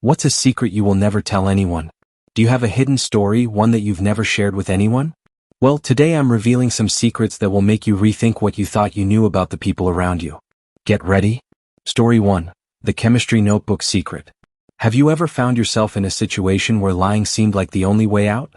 What's a secret you will never tell anyone? Do you have a hidden story, one that you've never shared with anyone? Well, today I'm revealing some secrets that will make you rethink what you thought you knew about the people around you. Get ready. Story 1. The Chemistry Notebook Secret. Have you ever found yourself in a situation where lying seemed like the only way out?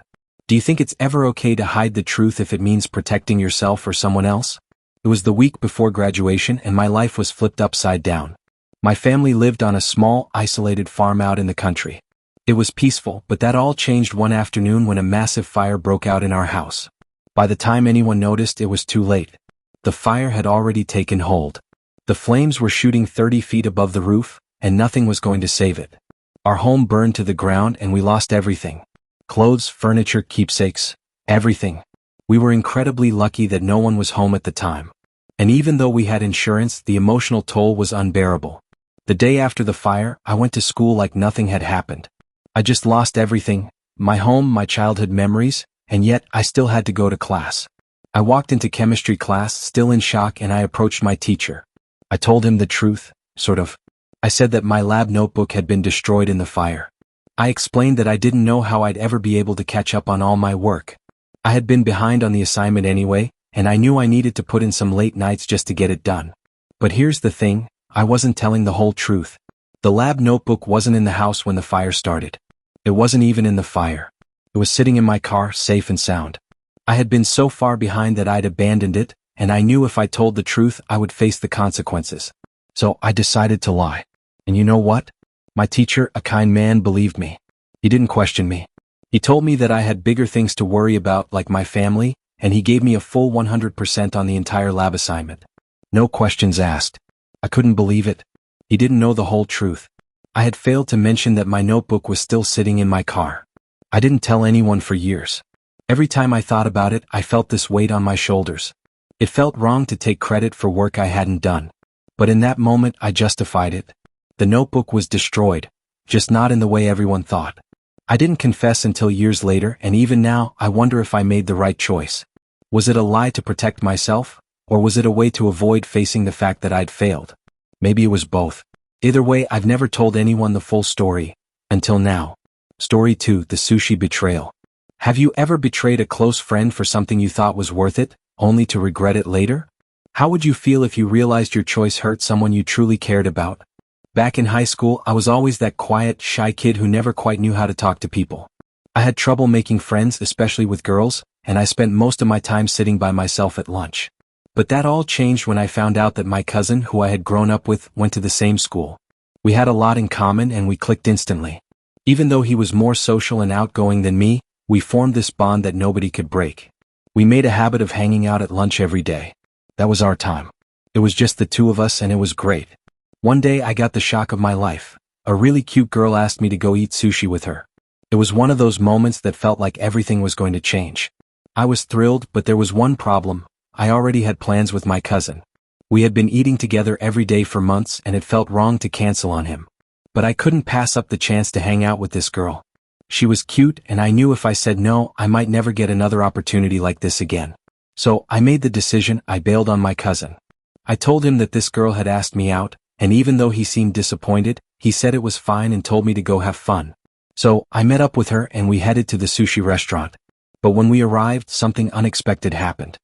Do you think it's ever okay to hide the truth if it means protecting yourself or someone else? It was the week before graduation and my life was flipped upside down. My family lived on a small, isolated farm out in the country. It was peaceful, but that all changed one afternoon when a massive fire broke out in our house. By the time anyone noticed, it was too late. The fire had already taken hold. The flames were shooting 30 feet above the roof, and nothing was going to save it. Our home burned to the ground and we lost everything. Clothes, furniture, keepsakes, everything. We were incredibly lucky that no one was home at the time. And even though we had insurance, the emotional toll was unbearable. The day after the fire, I went to school like nothing had happened. I just lost everything, my home, my childhood memories, and yet I still had to go to class. I walked into chemistry class, still in shock, and I approached my teacher. I told him the truth, sort of. I said that my lab notebook had been destroyed in the fire. I explained that I didn't know how I'd ever be able to catch up on all my work. I had been behind on the assignment anyway, and I knew I needed to put in some late nights just to get it done. But here's the thing, I wasn't telling the whole truth. The lab notebook wasn't in the house when the fire started. It wasn't even in the fire. It was sitting in my car, safe and sound. I had been so far behind that I'd abandoned it, and I knew if I told the truth I would face the consequences. So I decided to lie. And you know what? My teacher, a kind man, believed me. He didn't question me. He told me that I had bigger things to worry about, like my family, and he gave me a full 100% on the entire lab assignment. No questions asked. I couldn't believe it. He didn't know the whole truth. I had failed to mention that my notebook was still sitting in my car. I didn't tell anyone for years. Every time I thought about it, I felt this weight on my shoulders. It felt wrong to take credit for work I hadn't done. But in that moment, I justified it. The notebook was destroyed, just not in the way everyone thought. I didn't confess until years later, and even now, I wonder if I made the right choice. Was it a lie to protect myself, or was it a way to avoid facing the fact that I'd failed? Maybe it was both. Either way, I've never told anyone the full story, until now. Story 2, the Sushi Betrayal. Have you ever betrayed a close friend for something you thought was worth it, only to regret it later? How would you feel if you realized your choice hurt someone you truly cared about? Back in high school, I was always that quiet, shy kid who never quite knew how to talk to people. I had trouble making friends, especially with girls, and I spent most of my time sitting by myself at lunch. But that all changed when I found out that my cousin, who I had grown up with, went to the same school. We had a lot in common and we clicked instantly. Even though he was more social and outgoing than me, we formed this bond that nobody could break. We made a habit of hanging out at lunch every day. That was our time. It was just the two of us and it was great. One day I got the shock of my life. A really cute girl asked me to go eat sushi with her. It was one of those moments that felt like everything was going to change. I was thrilled, but there was one problem. I already had plans with my cousin. We had been eating together every day for months and it felt wrong to cancel on him. But I couldn't pass up the chance to hang out with this girl. She was cute and I knew if I said no, I might never get another opportunity like this again. So I made the decision, I bailed on my cousin. I told him that this girl had asked me out, and even though he seemed disappointed, he said it was fine and told me to go have fun. So I met up with her and we headed to the sushi restaurant. But when we arrived, something unexpected happened.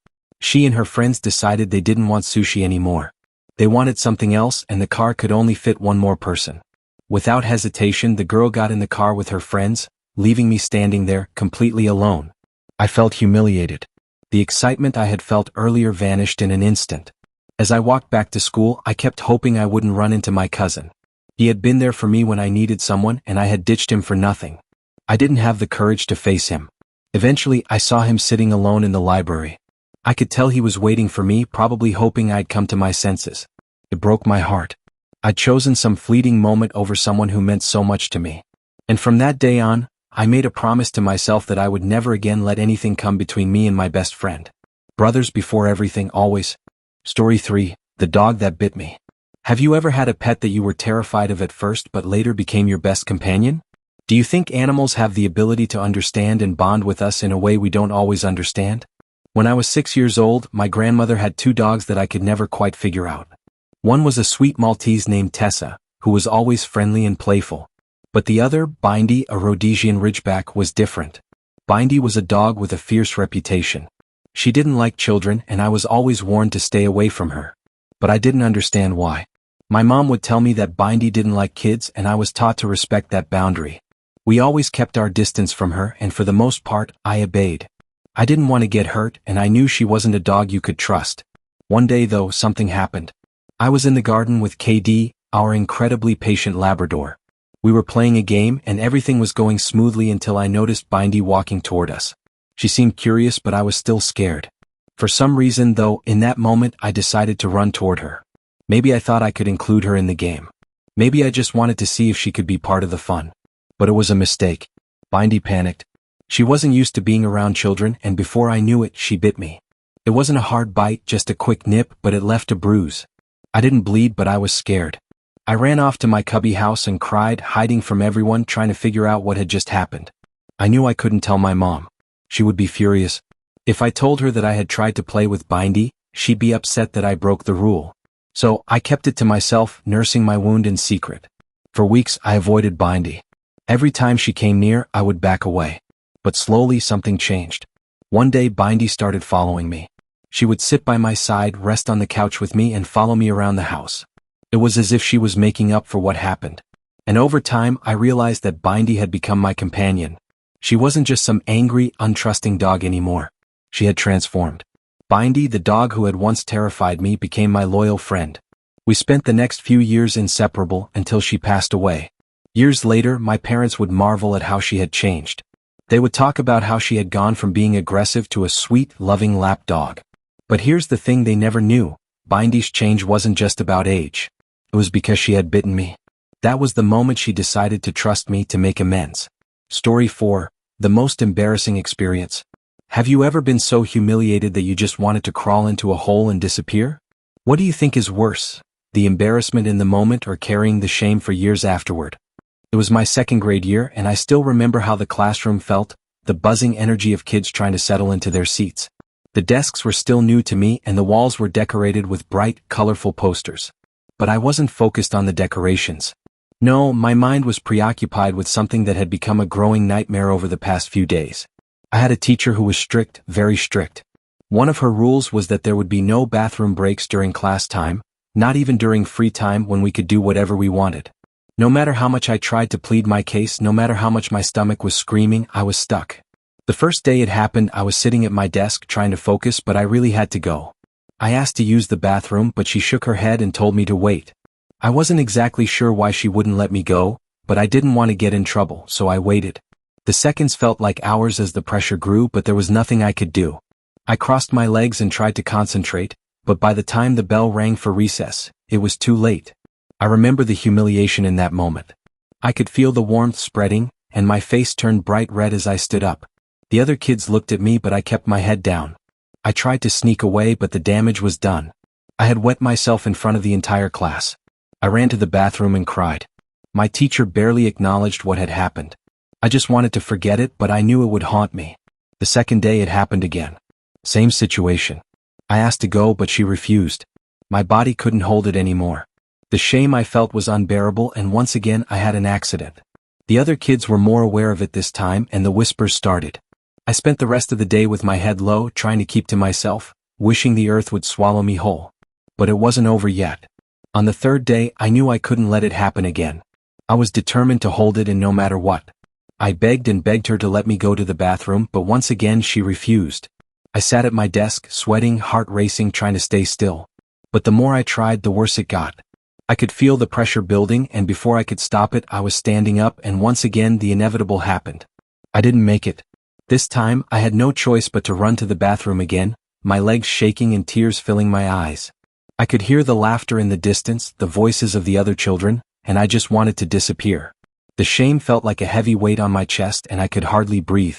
She and her friends decided they didn't want sushi anymore. They wanted something else and the car could only fit one more person. Without hesitation, the girl got in the car with her friends, leaving me standing there, completely alone. I felt humiliated. The excitement I had felt earlier vanished in an instant. As I walked back to school, I kept hoping I wouldn't run into my cousin. He had been there for me when I needed someone and I had ditched him for nothing. I didn't have the courage to face him. Eventually, I saw him sitting alone in the library. I could tell he was waiting for me, probably hoping I'd come to my senses. It broke my heart. I'd chosen some fleeting moment over someone who meant so much to me. And from that day on, I made a promise to myself that I would never again let anything come between me and my best friend. Brothers before everything, always. Story 3, the Dog That Bit Me. Have you ever had a pet that you were terrified of at first but later became your best companion? Do you think animals have the ability to understand and bond with us in a way we don't always understand? When I was 6 years old, my grandmother had two dogs that I could never quite figure out. One was a sweet Maltese named Tessa, who was always friendly and playful. But the other, Bindy, a Rhodesian Ridgeback, was different. Bindy was a dog with a fierce reputation. She didn't like children, and I was always warned to stay away from her. But I didn't understand why. My mom would tell me that Bindy didn't like kids, and I was taught to respect that boundary. We always kept our distance from her, and for the most part, I obeyed. I didn't want to get hurt, and I knew she wasn't a dog you could trust. One day, though, something happened. I was in the garden with KD, our incredibly patient Labrador. We were playing a game, and everything was going smoothly until I noticed Bindy walking toward us. She seemed curious, but I was still scared. For some reason, though, in that moment I decided to run toward her. Maybe I thought I could include her in the game. Maybe I just wanted to see if she could be part of the fun. But it was a mistake. Bindy panicked. She wasn't used to being around children, and before I knew it, she bit me. It wasn't a hard bite, just a quick nip, but it left a bruise. I didn't bleed, but I was scared. I ran off to my cubby house and cried, hiding from everyone, trying to figure out what had just happened. I knew I couldn't tell my mom. She would be furious. If I told her that I had tried to play with Bindy, she'd be upset that I broke the rule. So I kept it to myself, nursing my wound in secret. For weeks I avoided Bindy. Every time she came near, I would back away. But slowly something changed. One day Bindy started following me. She would sit by my side, rest on the couch with me, and follow me around the house. It was as if she was making up for what happened. And over time, I realized that Bindy had become my companion. She wasn't just some angry, untrusting dog anymore. She had transformed. Bindy, the dog who had once terrified me, became my loyal friend. We spent the next few years inseparable until she passed away. Years later, my parents would marvel at how she had changed. They would talk about how she had gone from being aggressive to a sweet, loving lap dog. But here's the thing they never knew. Bindy's change wasn't just about age. It was because she had bitten me. That was the moment she decided to trust me to make amends. Story 4. The most embarrassing experience. Have you ever been so humiliated that you just wanted to crawl into a hole and disappear? What do you think is worse, the embarrassment in the moment or carrying the shame for years afterward? It was my second grade year, and I still remember how the classroom felt, the buzzing energy of kids trying to settle into their seats. The desks were still new to me, and the walls were decorated with bright, colorful posters. But I wasn't focused on the decorations. No, my mind was preoccupied with something that had become a growing nightmare over the past few days. I had a teacher who was strict, very strict. One of her rules was that there would be no bathroom breaks during class time, not even during free time when we could do whatever we wanted. No matter how much I tried to plead my case, no matter how much my stomach was screaming, I was stuck. The first day it happened, I was sitting at my desk trying to focus, but I really had to go. I asked to use the bathroom, but she shook her head and told me to wait. I wasn't exactly sure why she wouldn't let me go, but I didn't want to get in trouble, so I waited. The seconds felt like hours as the pressure grew, but there was nothing I could do. I crossed my legs and tried to concentrate, but by the time the bell rang for recess, it was too late. I remember the humiliation in that moment. I could feel the warmth spreading, and my face turned bright red as I stood up. The other kids looked at me, but I kept my head down. I tried to sneak away, but the damage was done. I had wet myself in front of the entire class. I ran to the bathroom and cried. My teacher barely acknowledged what had happened. I just wanted to forget it, but I knew it would haunt me. The second day it happened again. Same situation. I asked to go, but she refused. My body couldn't hold it anymore. The shame I felt was unbearable, and once again I had an accident. The other kids were more aware of it this time, and the whispers started. I spent the rest of the day with my head low, trying to keep to myself, wishing the earth would swallow me whole. But it wasn't over yet. On the third day, I knew I couldn't let it happen again. I was determined to hold it in no matter what. I begged and begged her to let me go to the bathroom, but once again she refused. I sat at my desk, sweating, heart racing, trying to stay still. But the more I tried, the worse it got. I could feel the pressure building, and before I could stop it, I was standing up, and once again the inevitable happened. I didn't make it. This time, I had no choice but to run to the bathroom again, my legs shaking and tears filling my eyes. I could hear the laughter in the distance, the voices of the other children, and I just wanted to disappear. The shame felt like a heavy weight on my chest, and I could hardly breathe.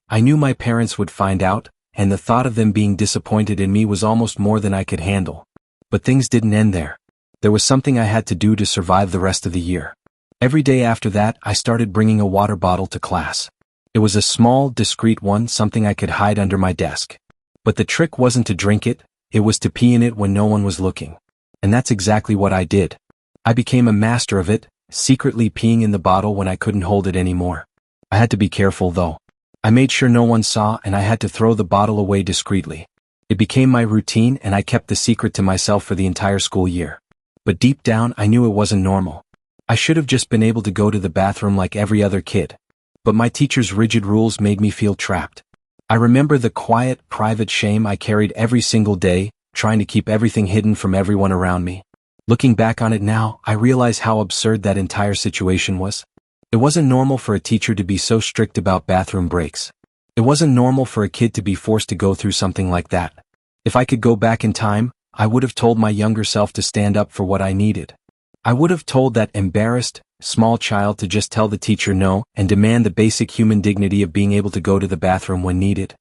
I knew my parents would find out, and the thought of them being disappointed in me was almost more than I could handle. But things didn't end there. There was something I had to do to survive the rest of the year. Every day after that, I started bringing a water bottle to class. It was a small, discreet one, something I could hide under my desk. But the trick wasn't to drink it, it was to pee in it when no one was looking. And that's exactly what I did. I became a master of it, secretly peeing in the bottle when I couldn't hold it anymore. I had to be careful though. I made sure no one saw and I had to throw the bottle away discreetly. It became my routine and I kept the secret to myself for the entire school year. But deep down I knew it wasn't normal. I should have just been able to go to the bathroom like every other kid. But my teacher's rigid rules made me feel trapped. I remember the quiet, private shame I carried every single day, trying to keep everything hidden from everyone around me. Looking back on it now, I realize how absurd that entire situation was. It wasn't normal for a teacher to be so strict about bathroom breaks. It wasn't normal for a kid to be forced to go through something like that. If I could go back in time, I would have told my younger self to stand up for what I needed. I would have told that embarrassed, small child to just tell the teacher no and demand the basic human dignity of being able to go to the bathroom when needed.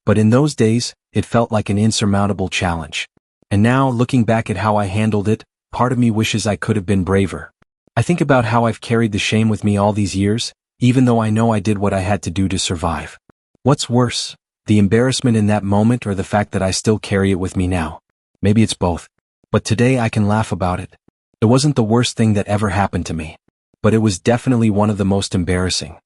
But in those days, it felt like an insurmountable challenge. And now, looking back at how I handled it, part of me wishes I could have been braver. I think about how I've carried the shame with me all these years, even though I know I did what I had to do to survive. What's worse, the embarrassment in that moment or the fact that I still carry it with me now? Maybe it's both. But today I can laugh about it. It wasn't the worst thing that ever happened to me. But it was definitely one of the most embarrassing.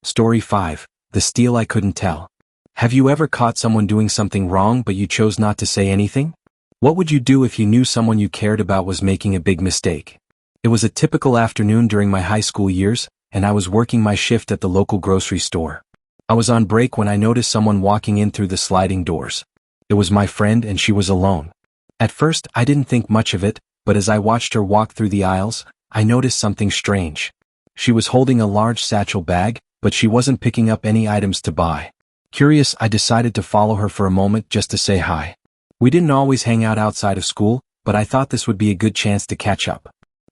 Story 5. The steal I couldn't tell. Have you ever caught someone doing something wrong but you chose not to say anything? What would you do if you knew someone you cared about was making a big mistake? It was a typical afternoon during my high school years, and I was working my shift at the local grocery store. I was on break when I noticed someone walking in through the sliding doors. It was my friend and she was alone. At first, I didn't think much of it, but as I watched her walk through the aisles, I noticed something strange. She was holding a large satchel bag, but she wasn't picking up any items to buy. Curious, I decided to follow her for a moment just to say hi. We didn't always hang out outside of school, but I thought this would be a good chance to catch up.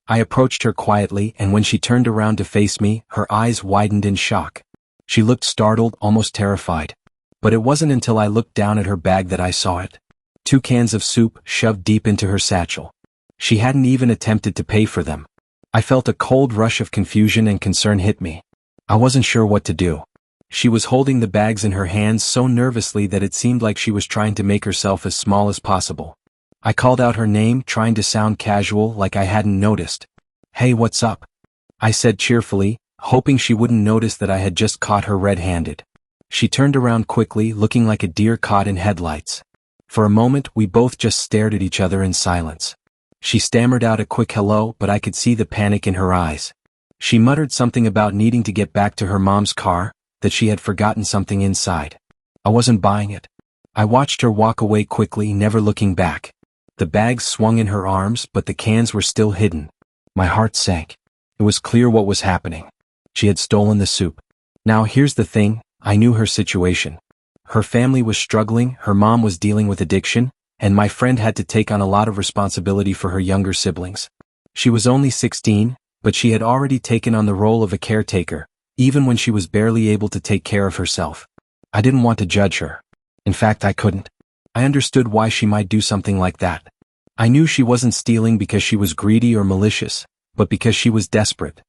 I approached her quietly, and when she turned around to face me, her eyes widened in shock. She looked startled, almost terrified. But it wasn't until I looked down at her bag that I saw it. 2 cans of soup shoved deep into her satchel. She hadn't even attempted to pay for them. I felt a cold rush of confusion and concern hit me. I wasn't sure what to do. She was holding the bags in her hands so nervously that it seemed like she was trying to make herself as small as possible. I called out her name, trying to sound casual like I hadn't noticed. "Hey, what's up?" I said cheerfully, hoping she wouldn't notice that I had just caught her red-handed. She turned around quickly, looking like a deer caught in headlights. For a moment, we both just stared at each other in silence. She stammered out a quick hello, but I could see the panic in her eyes. She muttered something about needing to get back to her mom's car, that she had forgotten something inside. I wasn't buying it. I watched her walk away quickly, never looking back. The bags swung in her arms, but the cans were still hidden. My heart sank. It was clear what was happening. She had stolen the soup. Now here's the thing, I knew her situation. Her family was struggling, her mom was dealing with addiction, and my friend had to take on a lot of responsibility for her younger siblings. She was only 16, but she had already taken on the role of a caretaker, even when she was barely able to take care of herself. I didn't want to judge her. In fact, I couldn't. I understood why she might do something like that. I knew she wasn't stealing because she was greedy or malicious, but because she was desperate.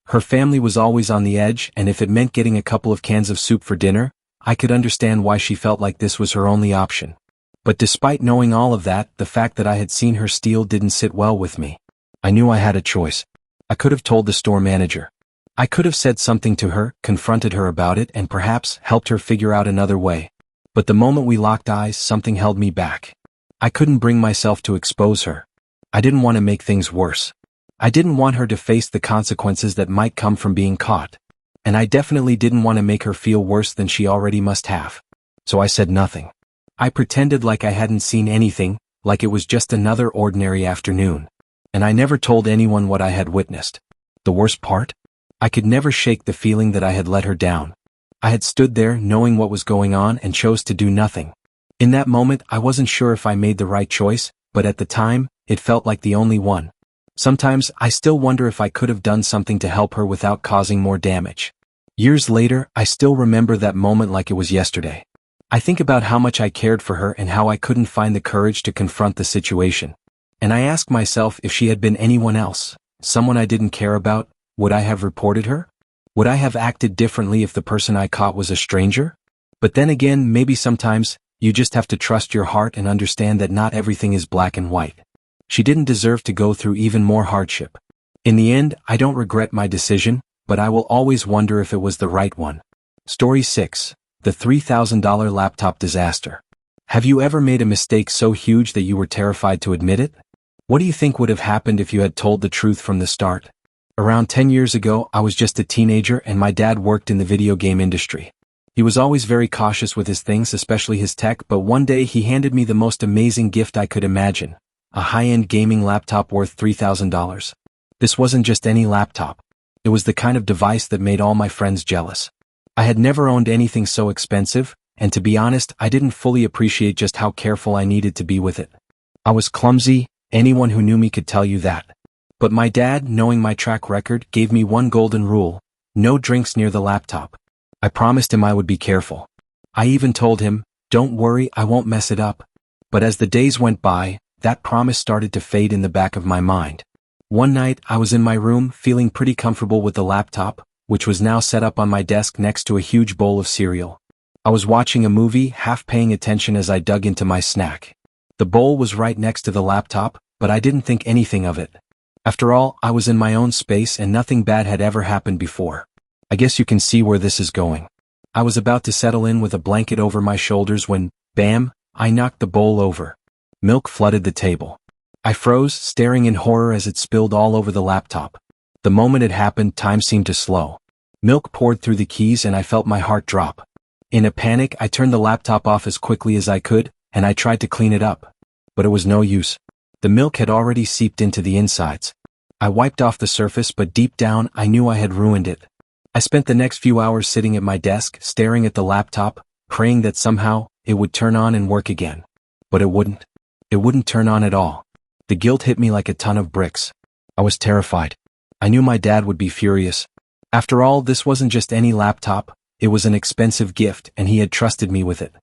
Her family was always on the edge, and if it meant getting a couple of cans of soup for dinner, I could understand why she felt like this was her only option. But despite knowing all of that, the fact that I had seen her steal didn't sit well with me. I knew I had a choice. I could have told the store manager. I could have said something to her, confronted her about it, and perhaps helped her figure out another way. But the moment we locked eyes, something held me back. I couldn't bring myself to expose her. I didn't want to make things worse. I didn't want her to face the consequences that might come from being caught. And I definitely didn't want to make her feel worse than she already must have. So I said nothing. I pretended like I hadn't seen anything, like it was just another ordinary afternoon. And I never told anyone what I had witnessed. The worst part? I could never shake the feeling that I had let her down. I had stood there knowing what was going on and chose to do nothing. In that moment, I wasn't sure if I made the right choice, but at the time, it felt like the only one. Sometimes, I still wonder if I could have done something to help her without causing more damage. Years later, I still remember that moment like it was yesterday. I think about how much I cared for her and how I couldn't find the courage to confront the situation. And I ask myself if she had been anyone else, someone I didn't care about, would I have reported her? Would I have acted differently if the person I caught was a stranger? But then again, maybe sometimes, you just have to trust your heart and understand that not everything is black and white. She didn't deserve to go through even more hardship. In the end, I don't regret my decision, but I will always wonder if it was the right one. Story 6. The $3,000 laptop disaster. Have you ever made a mistake so huge that you were terrified to admit it? What do you think would have happened if you had told the truth from the start? Around 10 years ago, I was just a teenager and my dad worked in the video game industry. He was always very cautious with his things, especially his tech, but one day he handed me the most amazing gift I could imagine. A high-end gaming laptop worth $3,000. This wasn't just any laptop. It was the kind of device that made all my friends jealous. I had never owned anything so expensive, and to be honest, I didn't fully appreciate just how careful I needed to be with it. I was clumsy, anyone who knew me could tell you that. But my dad, knowing my track record, gave me one golden rule: no drinks near the laptop. I promised him I would be careful. I even told him, "Don't worry, I won't mess it up." But as the days went by, that promise started to fade in the back of my mind. One night, I was in my room, feeling pretty comfortable with the laptop, which was now set up on my desk next to a huge bowl of cereal. I was watching a movie, half paying attention as I dug into my snack. The bowl was right next to the laptop, but I didn't think anything of it. After all, I was in my own space and nothing bad had ever happened before. I guess you can see where this is going. I was about to settle in with a blanket over my shoulders when, bam, I knocked the bowl over. Milk flooded the table. I froze, staring in horror as it spilled all over the laptop. The moment it happened, time seemed to slow. Milk poured through the keys and I felt my heart drop. In a panic, I turned the laptop off as quickly as I could, and I tried to clean it up. But it was no use. The milk had already seeped into the insides. I wiped off the surface, but deep down, I knew I had ruined it. I spent the next few hours sitting at my desk, staring at the laptop, praying that somehow, it would turn on and work again. But it wouldn't. It wouldn't turn on at all. The guilt hit me like a ton of bricks. I was terrified. I knew my dad would be furious. After all, this wasn't just any laptop, it was an expensive gift, and he had trusted me with it.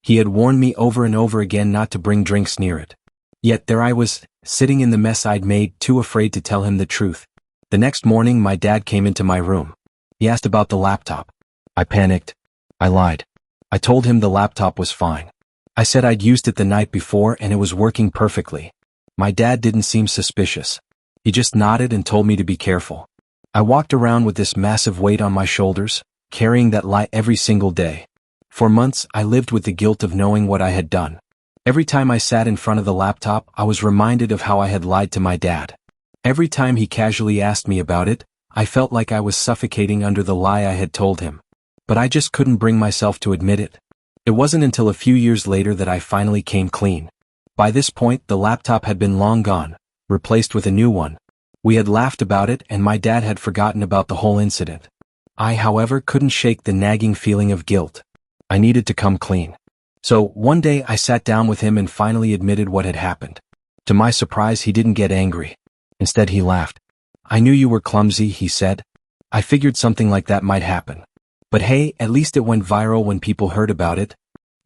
He had warned me over and over again not to bring drinks near it. Yet there I was, sitting in the mess I'd made, too afraid to tell him the truth. The next morning, my dad came into my room. He asked about the laptop. I panicked. I lied. I told him the laptop was fine. I said I'd used it the night before and it was working perfectly. My dad didn't seem suspicious. He just nodded and told me to be careful. I walked around with this massive weight on my shoulders, carrying that lie every single day. For months, I lived with the guilt of knowing what I had done. Every time I sat in front of the laptop, I was reminded of how I had lied to my dad. Every time he casually asked me about it, I felt like I was suffocating under the lie I had told him. But I just couldn't bring myself to admit it. It wasn't until a few years later that I finally came clean. By this point, the laptop had been long gone, replaced with a new one. We had laughed about it and my dad had forgotten about the whole incident. I, however, couldn't shake the nagging feeling of guilt. I needed to come clean. So, one day I sat down with him and finally admitted what had happened. To my surprise, he didn't get angry. Instead, he laughed. "I knew you were clumsy," he said. "I figured something like that might happen. But hey, at least it went viral when people heard about it."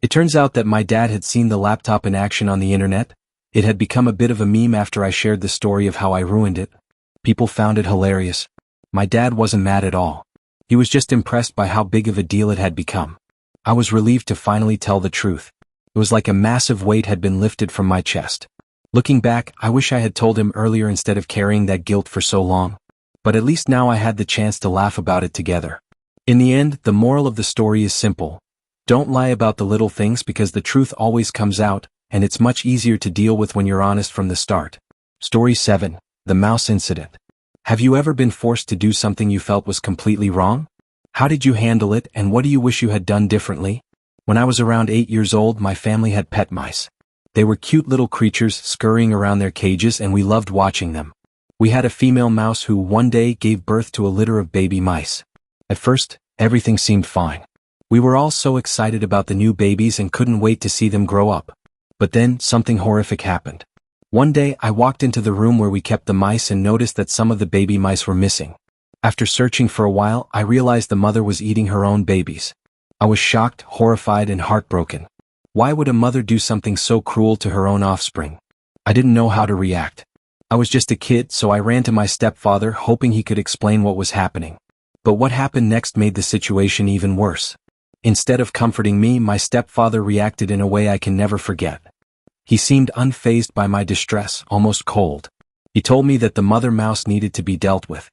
It turns out that my dad had seen the laptop in action on the internet. It had become a bit of a meme after I shared the story of how I ruined it. People found it hilarious. My dad wasn't mad at all. He was just impressed by how big of a deal it had become. I was relieved to finally tell the truth. It was like a massive weight had been lifted from my chest. Looking back, I wish I had told him earlier instead of carrying that guilt for so long. But at least now I had the chance to laugh about it together. In the end, the moral of the story is simple. Don't lie about the little things because the truth always comes out, and it's much easier to deal with when you're honest from the start. Story 7. The Mouse Incident. Have you ever been forced to do something you felt was completely wrong? How did you handle it, and what do you wish you had done differently? When I was around 8 years old, my family had pet mice. They were cute little creatures scurrying around their cages and we loved watching them. We had a female mouse who one day gave birth to a litter of baby mice. At first, everything seemed fine. We were all so excited about the new babies and couldn't wait to see them grow up. But then, something horrific happened. One day, I walked into the room where we kept the mice and noticed that some of the baby mice were missing. After searching for a while, I realized the mother was eating her own babies. I was shocked, horrified, and heartbroken. Why would a mother do something so cruel to her own offspring? I didn't know how to react. I was just a kid, so I ran to my stepfather, hoping he could explain what was happening. But what happened next made the situation even worse. Instead of comforting me, my stepfather reacted in a way I can never forget. He seemed unfazed by my distress, almost cold. He told me that the mother mouse needed to be dealt with.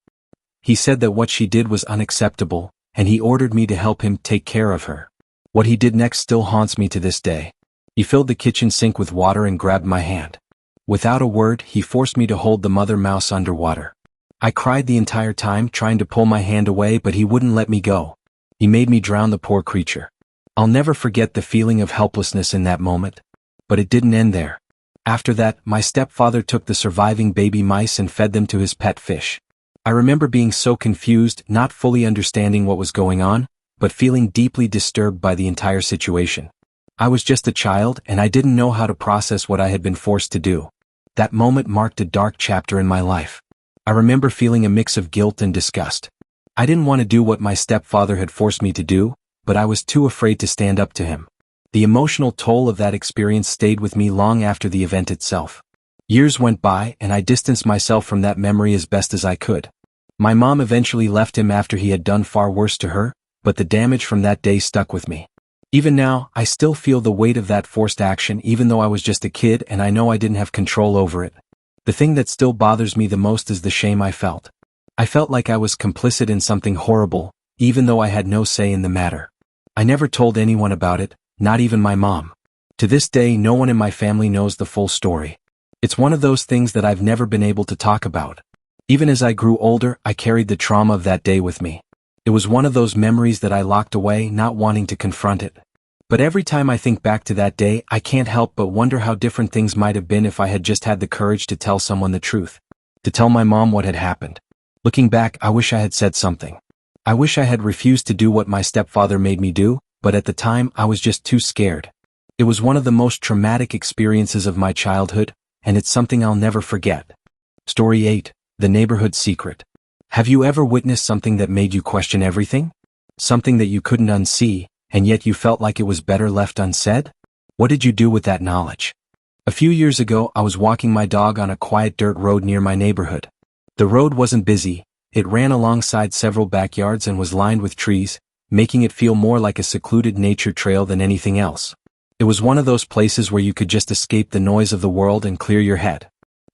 He said that what she did was unacceptable, and he ordered me to help him take care of her. What he did next still haunts me to this day. He filled the kitchen sink with water and grabbed my hand. Without a word, he forced me to hold the mother mouse underwater. I cried the entire time, trying to pull my hand away, but he wouldn't let me go. He made me drown the poor creature. I'll never forget the feeling of helplessness in that moment. But it didn't end there. After that, my stepfather took the surviving baby mice and fed them to his pet fish. I remember being so confused, not fully understanding what was going on, but feeling deeply disturbed by the entire situation. I was just a child, and I didn't know how to process what I had been forced to do. That moment marked a dark chapter in my life. I remember feeling a mix of guilt and disgust. I didn't want to do what my stepfather had forced me to do, but I was too afraid to stand up to him. The emotional toll of that experience stayed with me long after the event itself. Years went by, and I distanced myself from that memory as best as I could. My mom eventually left him after he had done far worse to her, but the damage from that day stuck with me. Even now, I still feel the weight of that forced action, even though I was just a kid and I know I didn't have control over it. The thing that still bothers me the most is the shame I felt. I felt like I was complicit in something horrible, even though I had no say in the matter. I never told anyone about it, not even my mom. To this day, no one in my family knows the full story. It's one of those things that I've never been able to talk about. Even as I grew older, I carried the trauma of that day with me. It was one of those memories that I locked away, not wanting to confront it. But every time I think back to that day, I can't help but wonder how different things might have been if I had just had the courage to tell someone the truth. To tell my mom what had happened. Looking back, I wish I had said something. I wish I had refused to do what my stepfather made me do, but at the time, I was just too scared. It was one of the most traumatic experiences of my childhood, and it's something I'll never forget. Story 8. The Neighborhood Secret. Have you ever witnessed something that made you question everything? Something that you couldn't unsee, and yet you felt like it was better left unsaid? What did you do with that knowledge? A few years ago, I was walking my dog on a quiet dirt road near my neighborhood. The road wasn't busy. It ran alongside several backyards and was lined with trees, making it feel more like a secluded nature trail than anything else. It was one of those places where you could just escape the noise of the world and clear your head.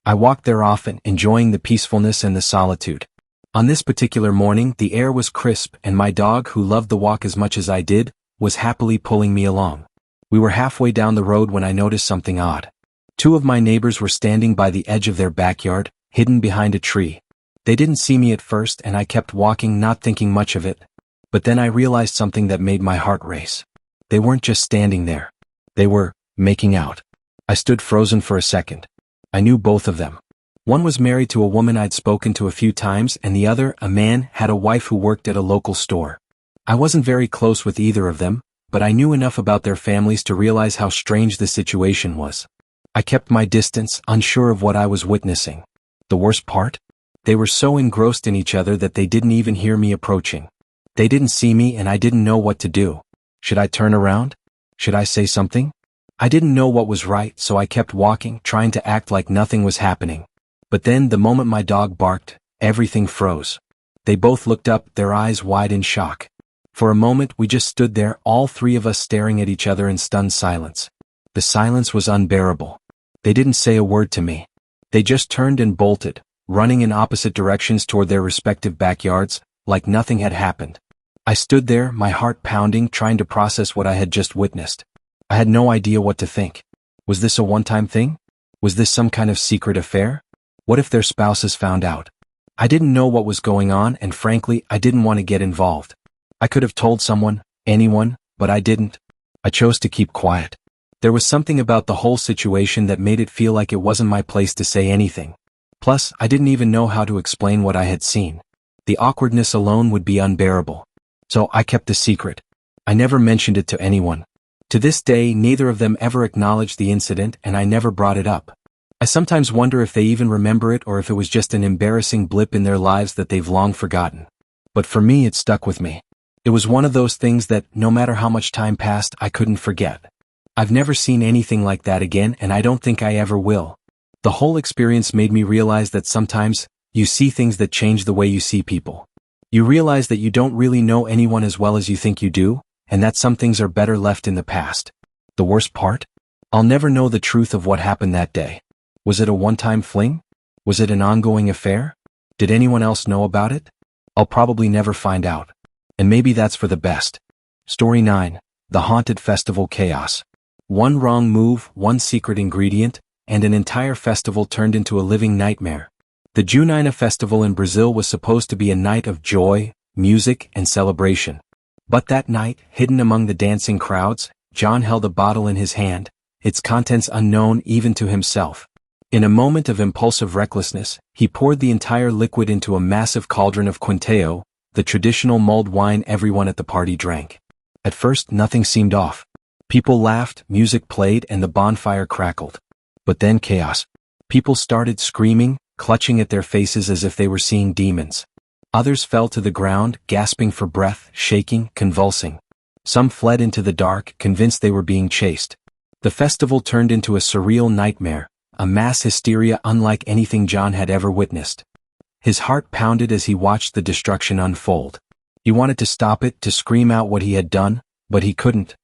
I walked there often, enjoying the peacefulness and the solitude. On this particular morning, the air was crisp, and my dog, who loved the walk as much as I did, was happily pulling me along. We were halfway down the road when I noticed something odd. Two of my neighbors were standing by the edge of their backyard, hidden behind a tree. They didn't see me at first, and I kept walking, not thinking much of it. But then I realized something that made my heart race. They weren't just standing there. They were making out. I stood frozen for a second. I knew both of them. One was married to a woman I'd spoken to a few times, and the other, a man, had a wife who worked at a local store. I wasn't very close with either of them, but I knew enough about their families to realize how strange the situation was. I kept my distance, unsure of what I was witnessing. The worst part? They were so engrossed in each other that they didn't even hear me approaching. They didn't see me, and I didn't know what to do. Should I turn around? Should I say something? I didn't know what was right, so I kept walking, trying to act like nothing was happening. But then, the moment my dog barked, everything froze. They both looked up, their eyes wide in shock. For a moment, we just stood there, all three of us staring at each other in stunned silence. The silence was unbearable. They didn't say a word to me. They just turned and bolted, running in opposite directions toward their respective backyards, like nothing had happened. I stood there, my heart pounding, trying to process what I had just witnessed. I had no idea what to think. Was this a one-time thing? Was this some kind of secret affair? What if their spouses found out? I didn't know what was going on, and frankly, I didn't want to get involved. I could have told someone, anyone, but I didn't. I chose to keep quiet. There was something about the whole situation that made it feel like it wasn't my place to say anything. Plus, I didn't even know how to explain what I had seen. The awkwardness alone would be unbearable. So I kept the secret. I never mentioned it to anyone. To this day, neither of them ever acknowledged the incident, and I never brought it up. I sometimes wonder if they even remember it or if it was just an embarrassing blip in their lives that they've long forgotten. But for me, it stuck with me. It was one of those things that, no matter how much time passed, I couldn't forget. I've never seen anything like that again, and I don't think I ever will. The whole experience made me realize that sometimes, you see things that change the way you see people. You realize that you don't really know anyone as well as you think you do, and that some things are better left in the past. The worst part? I'll never know the truth of what happened that day. Was it a one-time fling? Was it an ongoing affair? Did anyone else know about it? I'll probably never find out. And maybe that's for the best. Story 9. The Haunted Festival Chaos. One wrong move, one secret ingredient, and an entire festival turned into a living nightmare. The Junina festival in Brazil was supposed to be a night of joy, music, and celebration. But that night, hidden among the dancing crowds, John held a bottle in his hand, its contents unknown even to himself. In a moment of impulsive recklessness, he poured the entire liquid into a massive cauldron of Quinteo, the traditional mulled wine everyone at the party drank. At first, nothing seemed off. People laughed, music played, and the bonfire crackled. But then chaos. People started screaming, clutching at their faces as if they were seeing demons. Others fell to the ground, gasping for breath, shaking, convulsing. Some fled into the dark, convinced they were being chased. The festival turned into a surreal nightmare, a mass hysteria unlike anything John had ever witnessed. His heart pounded as he watched the destruction unfold. He wanted to stop it, to scream out what he had done, but he couldn't.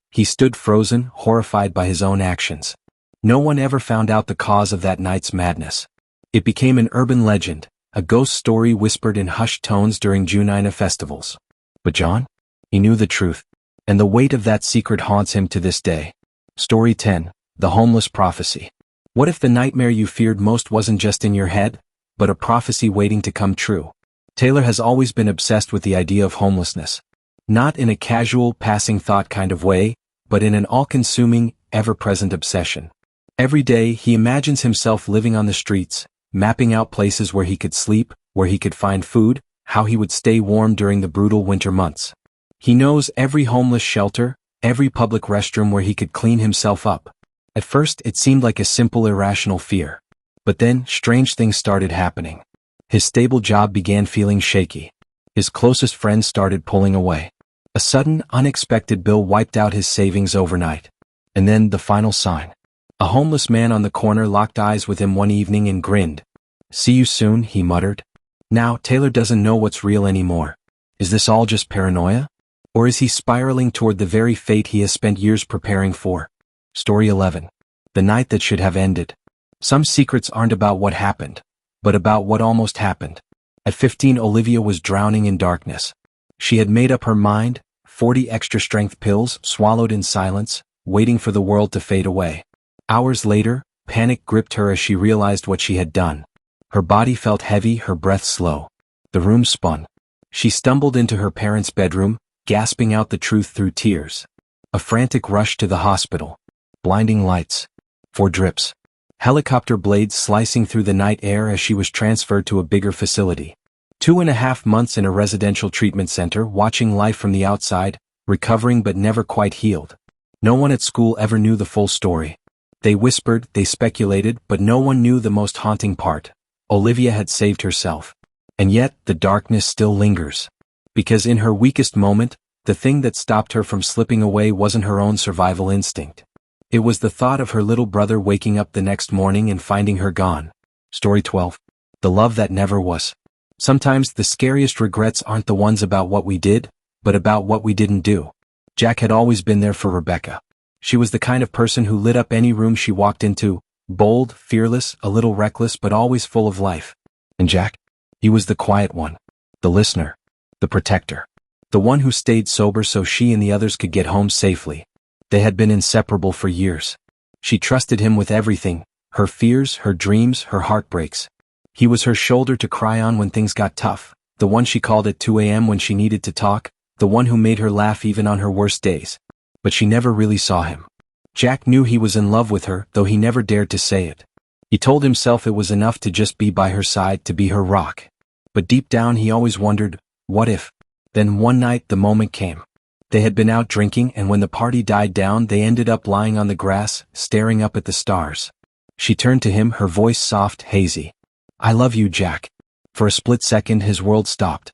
He stood frozen, horrified by his own actions. No one ever found out the cause of that night's madness. It became an urban legend, a ghost story whispered in hushed tones during Junina festivals. But John? He knew the truth, and the weight of that secret haunts him to this day. Story 10. The Homeless Prophecy. What if the nightmare you feared most wasn't just in your head, but a prophecy waiting to come true? Taylor has always been obsessed with the idea of homelessness. Not in a casual, passing thought kind of way, but in an all-consuming, ever-present obsession. Every day, he imagines himself living on the streets, mapping out places where he could sleep, where he could find food, how he would stay warm during the brutal winter months. He knows every homeless shelter, every public restroom where he could clean himself up. At first, it seemed like a simple irrational fear. But then, strange things started happening. His stable job began feeling shaky. His closest friends started pulling away. A sudden, unexpected bill wiped out his savings overnight. And then, the final sign. A homeless man on the corner locked eyes with him one evening and grinned. "See you soon," he muttered. Now, Taylor doesn't know what's real anymore. Is this all just paranoia? Or is he spiraling toward the very fate he has spent years preparing for? Story 11. The Night That Should Have Ended. Some secrets aren't about what happened, but about what almost happened. At 15, Olivia was drowning in darkness. She had made up her mind, 40 extra-strength pills swallowed in silence, waiting for the world to fade away. Hours later, panic gripped her as she realized what she had done. Her body felt heavy, her breath slow. The room spun. She stumbled into her parents' bedroom, gasping out the truth through tears. A frantic rush to the hospital. Blinding lights. 4 drips. Helicopter blades slicing through the night air as she was transferred to a bigger facility. 2.5 months in a residential treatment center, watching life from the outside, recovering but never quite healed. No one at school ever knew the full story. They whispered, they speculated, but no one knew the most haunting part. Olivia had saved herself. And yet, the darkness still lingers. Because in her weakest moment, the thing that stopped her from slipping away wasn't her own survival instinct. It was the thought of her little brother waking up the next morning and finding her gone. Story 12. The Love That Never Was. Sometimes the scariest regrets aren't the ones about what we did, but about what we didn't do. Jack had always been there for Rebecca. She was the kind of person who lit up any room she walked into, bold, fearless, a little reckless but always full of life. And Jack? He was the quiet one. The listener. The protector. The one who stayed sober so she and the others could get home safely. They had been inseparable for years. She trusted him with everything, her fears, her dreams, her heartbreaks. He was her shoulder to cry on when things got tough, the one she called at 2 a.m. when she needed to talk, the one who made her laugh even on her worst days. But she never really saw him. Jack knew he was in love with her, though he never dared to say it. He told himself it was enough to just be by her side, to be her rock. But deep down he always wondered, what if? Then one night the moment came. They had been out drinking, and when the party died down they ended up lying on the grass, staring up at the stars. She turned to him, her voice soft, hazy. "I love you, Jack." For a split second his world stopped.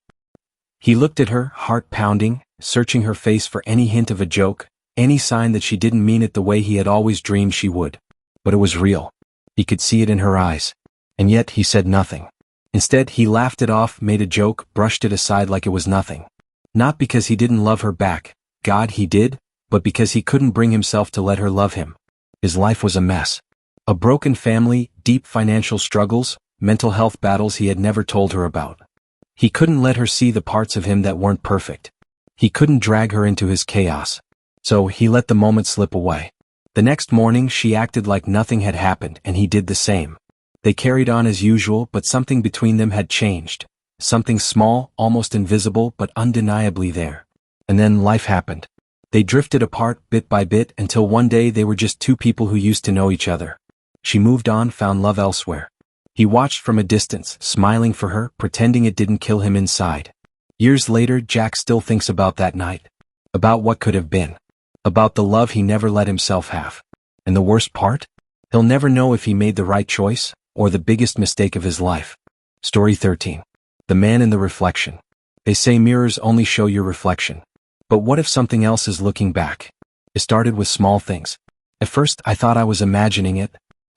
He looked at her, heart pounding, searching her face for any hint of a joke, any sign that she didn't mean it the way he had always dreamed she would. But it was real. He could see it in her eyes. And yet he said nothing. Instead, he laughed it off, made a joke, brushed it aside like it was nothing. Not because he didn't love her back, God, he did, but because he couldn't bring himself to let her love him. His life was a mess. A broken family, deep financial struggles, mental health battles he had never told her about. He couldn't let her see the parts of him that weren't perfect. He couldn't drag her into his chaos. So he let the moment slip away. The next morning she acted like nothing had happened, and he did the same. They carried on as usual, but something between them had changed. Something small, almost invisible, but undeniably there. And then life happened. They drifted apart bit by bit until one day they were just two people who used to know each other. She moved on, found love elsewhere. He watched from a distance, smiling for her, pretending it didn't kill him inside. Years later, Jack still thinks about that night. About what could have been. About the love he never let himself have. And the worst part? He'll never know if he made the right choice, or the biggest mistake of his life. Story 13. The Man in the Reflection. They say mirrors only show your reflection. But what if something else is looking back? It started with small things. At first, I thought I was imagining it.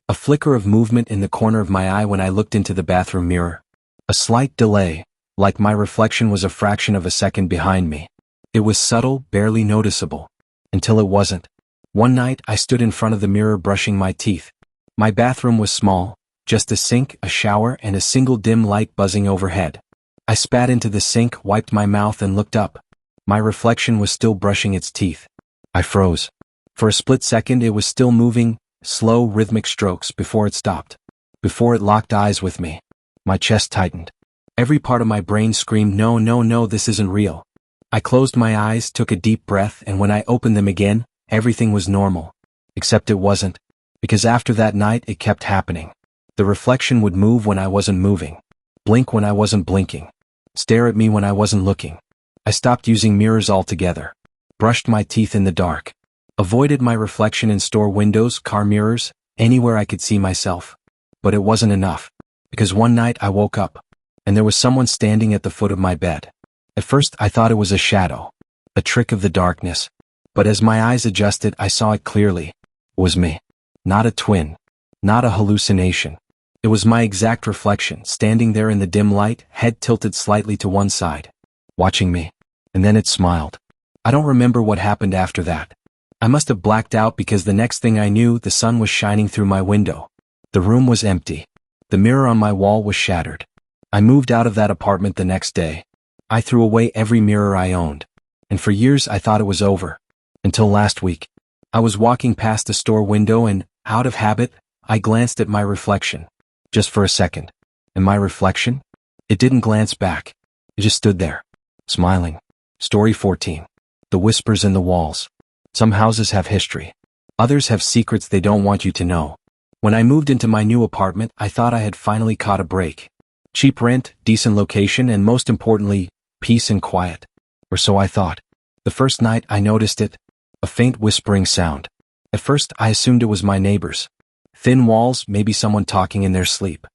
A flicker of movement in the corner of my eye when I looked into the bathroom mirror. A slight delay, like my reflection was a fraction of a second behind me. It was subtle, barely noticeable. Until it wasn't. One night, I stood in front of the mirror brushing my teeth. My bathroom was small, just a sink, a shower, and a single dim light buzzing overhead. I spat into the sink, wiped my mouth, and looked up. My reflection was still brushing its teeth. I froze. For a split second, it was still moving, slow, rhythmic strokes before it stopped. Before it locked eyes with me. My chest tightened. Every part of my brain screamed, no, no, no, this isn't real. I closed my eyes, took a deep breath, and when I opened them again, everything was normal. Except it wasn't. Because after that night, it kept happening. The reflection would move when I wasn't moving. Blink when I wasn't blinking. Stare at me when I wasn't looking. I stopped using mirrors altogether. Brushed my teeth in the dark. Avoided my reflection in store windows, car mirrors, anywhere I could see myself. But it wasn't enough. Because one night I woke up. And there was someone standing at the foot of my bed. At first I thought it was a shadow. A trick of the darkness. But as my eyes adjusted, I saw it clearly. It was me. Not a twin. Not a hallucination. It was my exact reflection, standing there in the dim light, head tilted slightly to one side. Watching me. And then it smiled. I don't remember what happened after that. I must have blacked out because the next thing I knew, the sun was shining through my window. The room was empty. The mirror on my wall was shattered. I moved out of that apartment the next day. I threw away every mirror I owned. And for years I thought it was over. Until last week. I was walking past a store window and, out of habit, I glanced at my reflection. Just for a second. And my reflection? It didn't glance back. It just stood there. Smiling. Story 14. The Whispers in the Walls. Some houses have history. Others have secrets they don't want you to know. When I moved into my new apartment, I thought I had finally caught a break. Cheap rent, decent location, and most importantly, peace and quiet. Or so I thought. The first night I noticed it. A faint whispering sound. At first I assumed it was my neighbors. Thin walls, maybe someone talking in their sleep.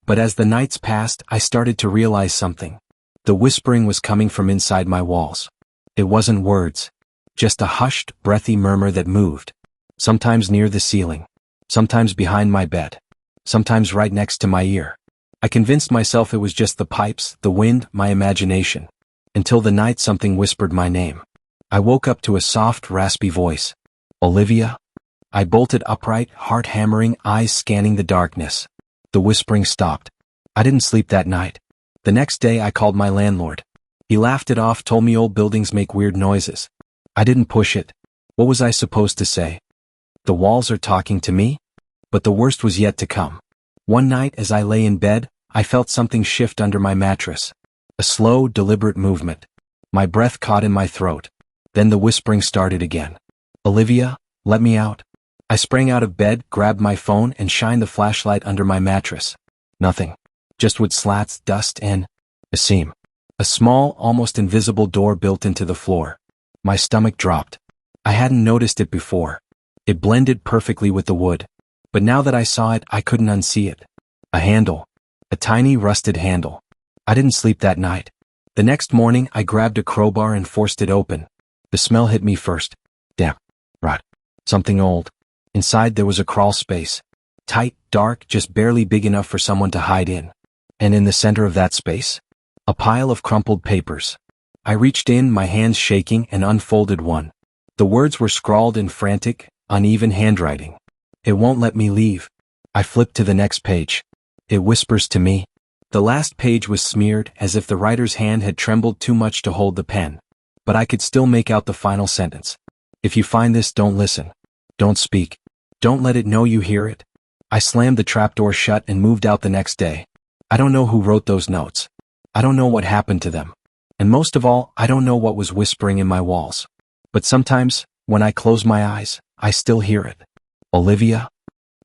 But as the nights passed, I started to realize something. The whispering was coming from inside my walls. It wasn't words. Just a hushed, breathy murmur that moved. Sometimes near the ceiling. Sometimes behind my bed. Sometimes right next to my ear. I convinced myself it was just the pipes, the wind, my imagination. Until the night something whispered my name. I woke up to a soft, raspy voice. Olivia? I bolted upright, heart hammering, eyes scanning the darkness. The whispering stopped. I didn't sleep that night. The next day I called my landlord. He laughed it off, told me old buildings make weird noises. I didn't push it. What was I supposed to say? The walls are talking to me? But the worst was yet to come. One night as I lay in bed, I felt something shift under my mattress. A slow, deliberate movement. My breath caught in my throat. Then the whispering started again. Olivia, let me out. I sprang out of bed, grabbed my phone, and shined the flashlight under my mattress. Nothing. Just wood slats, dust, and a seam. A small, almost invisible door built into the floor. My stomach dropped. I hadn't noticed it before. It blended perfectly with the wood. But now that I saw it, I couldn't unsee it. A handle. A tiny, rusted handle. I didn't sleep that night. The next morning, I grabbed a crowbar and forced it open. The smell hit me first. Damp. Rot. Something old. Inside there was a crawl space. Tight, dark, just barely big enough for someone to hide in. And in the center of that space? A pile of crumpled papers. I reached in, my hands shaking, and unfolded one. The words were scrawled in frantic, uneven handwriting. It won't let me leave. I flipped to the next page. It whispers to me. The last page was smeared as if the writer's hand had trembled too much to hold the pen. But I could still make out the final sentence. If you find this, don't listen. Don't speak. Don't let it know you hear it. I slammed the trapdoor shut and moved out the next day. I don't know who wrote those notes. I don't know what happened to them. And most of all, I don't know what was whispering in my walls. But sometimes, when I close my eyes, I still hear it. Olivia?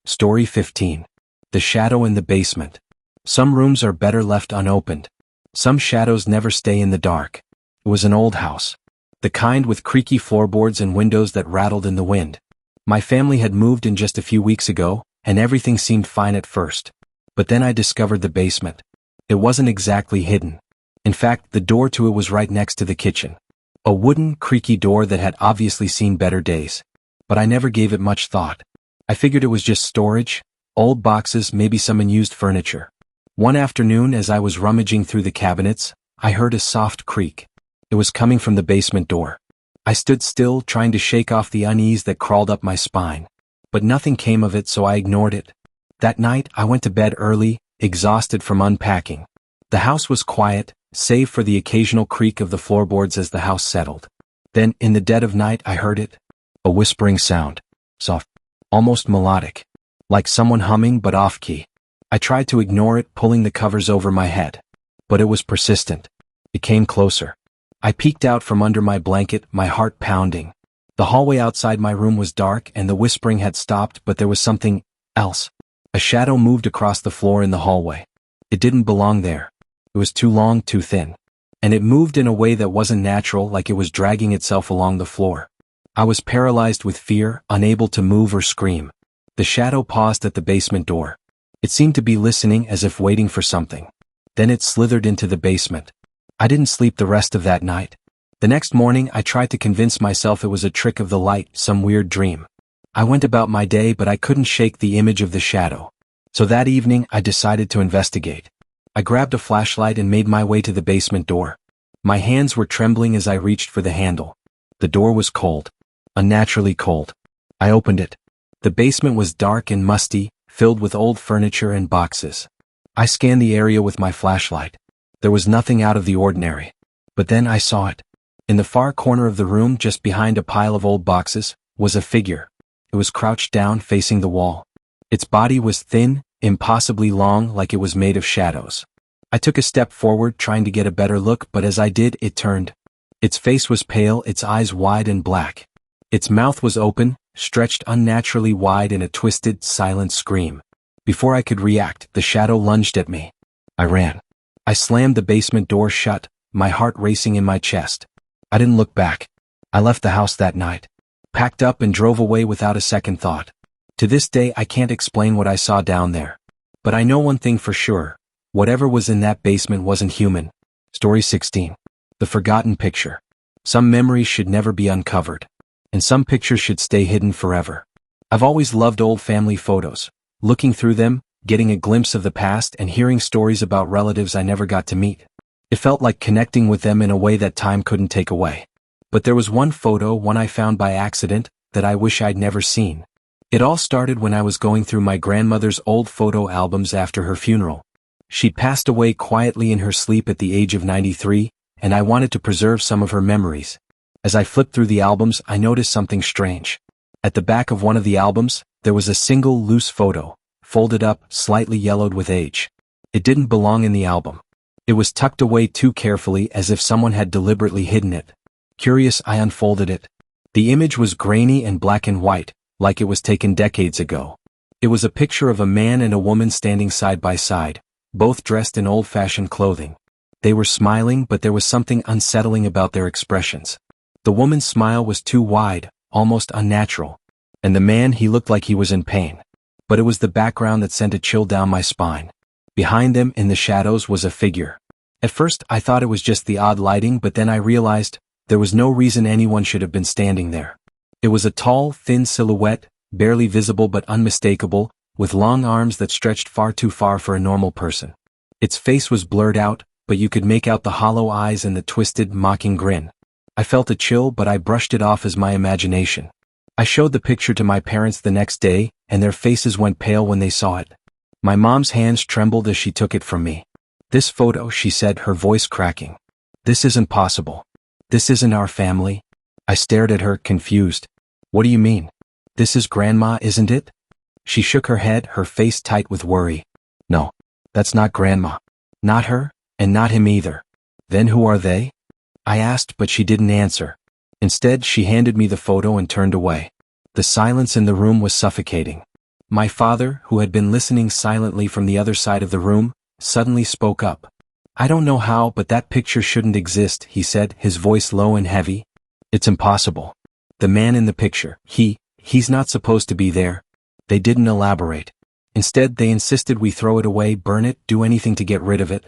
Story 15. The Shadow in the Basement. Some rooms are better left unopened. Some shadows never stay in the dark. It was an old house. The kind with creaky floorboards and windows that rattled in the wind. My family had moved in just a few weeks ago, and everything seemed fine at first. But then I discovered the basement. It wasn't exactly hidden. In fact, the door to it was right next to the kitchen. A wooden, creaky door that had obviously seen better days. But I never gave it much thought. I figured it was just storage, old boxes, maybe some unused furniture. One afternoon, as I was rummaging through the cabinets, I heard a soft creak. It was coming from the basement door. I stood still, trying to shake off the unease that crawled up my spine. But nothing came of it, so I ignored it. That night, I went to bed early, exhausted from unpacking. The house was quiet, save for the occasional creak of the floorboards as the house settled. Then, in the dead of night, I heard it. A whispering sound. Soft. Almost melodic. Like someone humming but off-key. I tried to ignore it, pulling the covers over my head. But it was persistent. It came closer. I peeked out from under my blanket, my heart pounding. The hallway outside my room was dark and the whispering had stopped, but there was something else. A shadow moved across the floor in the hallway. It didn't belong there. It was too long, too thin. And it moved in a way that wasn't natural, like it was dragging itself along the floor. I was paralyzed with fear, unable to move or scream. The shadow paused at the basement door. It seemed to be listening, as if waiting for something. Then it slithered into the basement. I didn't sleep the rest of that night. The next morning, I tried to convince myself it was a trick of the light, some weird dream. I went about my day, but I couldn't shake the image of the shadow. So that evening, I decided to investigate. I grabbed a flashlight and made my way to the basement door. My hands were trembling as I reached for the handle. The door was cold. Unnaturally cold. I opened it. The basement was dark and musty, filled with old furniture and boxes. I scanned the area with my flashlight. There was nothing out of the ordinary. But then I saw it. In the far corner of the room, just behind a pile of old boxes, was a figure. It was crouched down, facing the wall. Its body was thin, impossibly long, like it was made of shadows. I took a step forward, trying to get a better look, but as I did, it turned. Its face was pale, its eyes wide and black. Its mouth was open, stretched unnaturally wide in a twisted, silent scream. Before I could react, the shadow lunged at me. I ran. I slammed the basement door shut, my heart racing in my chest. I didn't look back. I left the house that night. Packed up and drove away without a second thought. To this day, I can't explain what I saw down there. But I know one thing for sure. Whatever was in that basement wasn't human. Story 16. The Forgotten Picture. Some memories should never be uncovered. And some pictures should stay hidden forever. I've always loved old family photos. Looking through them, getting a glimpse of the past and hearing stories about relatives I never got to meet. It felt like connecting with them in a way that time couldn't take away. But there was one photo, one I found by accident, that I wish I'd never seen. It all started when I was going through my grandmother's old photo albums after her funeral. She'd passed away quietly in her sleep at the age of 93, and I wanted to preserve some of her memories. As I flipped through the albums, I noticed something strange. At the back of one of the albums, there was a single loose photo, folded up, slightly yellowed with age. It didn't belong in the album. It was tucked away too carefully, as if someone had deliberately hidden it. Curious, I unfolded it. The image was grainy and black and white, like it was taken decades ago. It was a picture of a man and a woman standing side by side, both dressed in old-fashioned clothing. They were smiling, but there was something unsettling about their expressions. The woman's smile was too wide, almost unnatural. And the man, he looked like he was in pain. But it was the background that sent a chill down my spine. Behind them, in the shadows, was a figure. At first, I thought it was just the odd lighting, but then I realized there was no reason anyone should have been standing there. It was a tall, thin silhouette, barely visible but unmistakable, with long arms that stretched far too far for a normal person. Its face was blurred out, but you could make out the hollow eyes and the twisted, mocking grin. I felt a chill, but I brushed it off as my imagination. I showed the picture to my parents the next day, and their faces went pale when they saw it. My mom's hands trembled as she took it from me. "This photo," she said, her voice cracking. "This isn't possible. This isn't our family." I stared at her, confused. "What do you mean? This is Grandma, isn't it?" She shook her head, her face tight with worry. "No, that's not Grandma. Not her, and not him either." "Then who are they?" I asked, but she didn't answer. Instead, she handed me the photo and turned away. The silence in the room was suffocating. My father, who had been listening silently from the other side of the room, suddenly spoke up. "I don't know how, but that picture shouldn't exist," he said, his voice low and heavy. "It's impossible. The man in the picture, he's not supposed to be there." They didn't elaborate. Instead, they insisted we throw it away, burn it, do anything to get rid of it.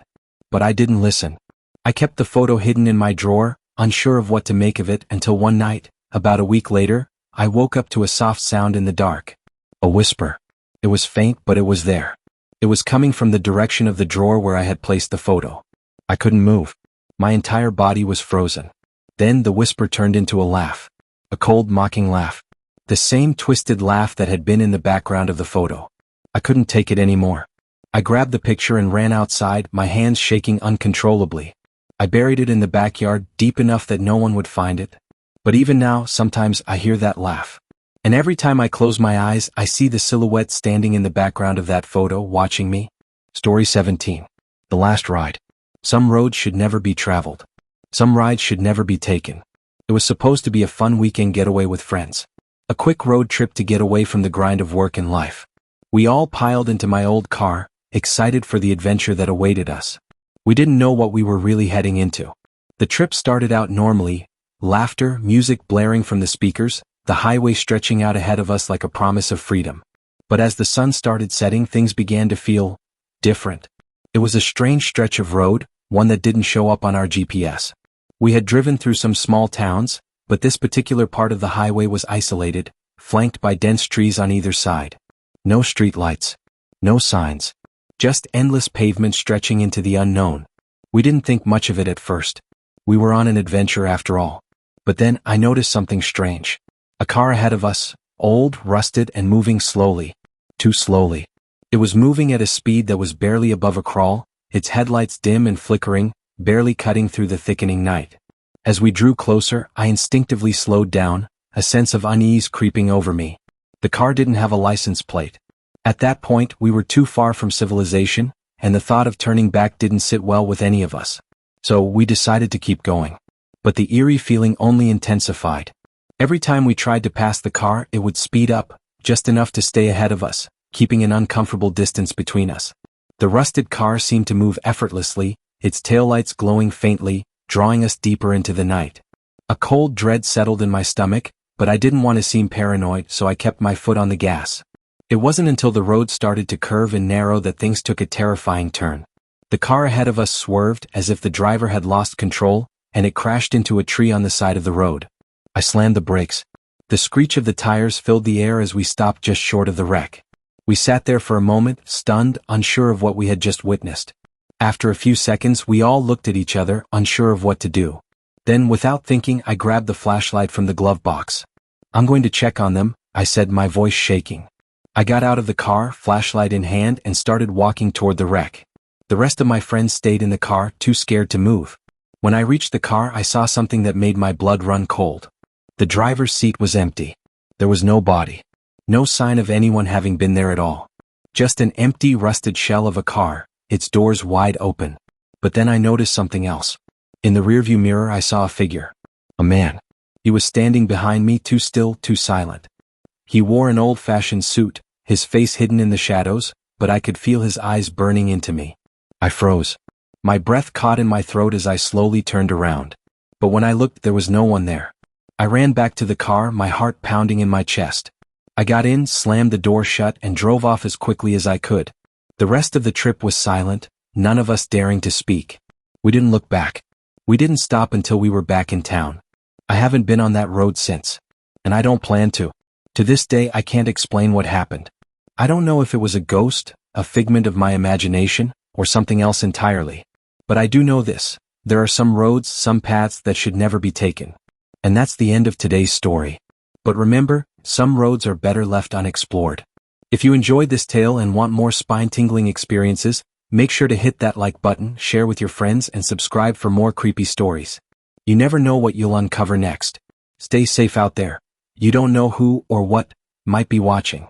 But I didn't listen. I kept the photo hidden in my drawer, unsure of what to make of it, until one night, about a week later, I woke up to a soft sound in the dark. A whisper. It was faint, but it was there. It was coming from the direction of the drawer where I had placed the photo. I couldn't move. My entire body was frozen. Then the whisper turned into a laugh. A cold, mocking laugh. The same twisted laugh that had been in the background of the photo. I couldn't take it anymore. I grabbed the picture and ran outside, my hands shaking uncontrollably. I buried it in the backyard, deep enough that no one would find it. But even now, sometimes I hear that laugh. And every time I close my eyes, I see the silhouette standing in the background of that photo, watching me. Story 17. The last ride. Some roads should never be traveled. Some rides should never be taken. It was supposed to be a fun weekend getaway with friends. A quick road trip to get away from the grind of work and life. We all piled into my old car, excited for the adventure that awaited us. We didn't know what we were really heading into. The trip started out normally, laughter, music blaring from the speakers, the highway stretching out ahead of us like a promise of freedom. But as the sun started setting, things began to feel different. It was a strange stretch of road, one that didn't show up on our GPS. We had driven through some small towns, but this particular part of the highway was isolated, flanked by dense trees on either side. No street lights. No signs. Just endless pavement stretching into the unknown. We didn't think much of it at first. We were on an adventure after all. But then I noticed something strange. A car ahead of us, old, rusted, and moving slowly. Too slowly. It was moving at a speed that was barely above a crawl, its headlights dim and flickering, barely cutting through the thickening night. As we drew closer, I instinctively slowed down, a sense of unease creeping over me. The car didn't have a license plate. At that point, we were too far from civilization, and the thought of turning back didn't sit well with any of us. So we decided to keep going. But the eerie feeling only intensified. Every time we tried to pass the car, it would speed up, just enough to stay ahead of us, keeping an uncomfortable distance between us. The rusted car seemed to move effortlessly, its taillights glowing faintly, drawing us deeper into the night. A cold dread settled in my stomach, but I didn't want to seem paranoid, so I kept my foot on the gas. It wasn't until the road started to curve and narrow that things took a terrifying turn. The car ahead of us swerved as if the driver had lost control, and it crashed into a tree on the side of the road. I slammed the brakes. The screech of the tires filled the air as we stopped just short of the wreck. We sat there for a moment, stunned, unsure of what we had just witnessed. After a few seconds, we all looked at each other, unsure of what to do. Then, without thinking, I grabbed the flashlight from the glove box. "I'm going to check on them," I said, my voice shaking. I got out of the car, flashlight in hand, and started walking toward the wreck. The rest of my friends stayed in the car, too scared to move. When I reached the car, I saw something that made my blood run cold. The driver's seat was empty. There was no body. No sign of anyone having been there at all. Just an empty, rusted shell of a car, its doors wide open. But then I noticed something else. In the rearview mirror, I saw a figure. A man. He was standing behind me, too still, too silent. He wore an old-fashioned suit, his face hidden in the shadows, but I could feel his eyes burning into me. I froze. My breath caught in my throat as I slowly turned around. But when I looked, there was no one there. I ran back to the car, my heart pounding in my chest. I got in, slammed the door shut, and drove off as quickly as I could. The rest of the trip was silent, none of us daring to speak. We didn't look back. We didn't stop until we were back in town. I haven't been on that road since. And I don't plan to. To this day, I can't explain what happened. I don't know if it was a ghost, a figment of my imagination, or something else entirely. But I do know this. There are some roads, some paths that should never be taken. And that's the end of today's story. But remember, some roads are better left unexplored. If you enjoyed this tale and want more spine-tingling experiences, make sure to hit that like button, share with your friends, and subscribe for more creepy stories. You never know what you'll uncover next. Stay safe out there. You don't know who or what might be watching.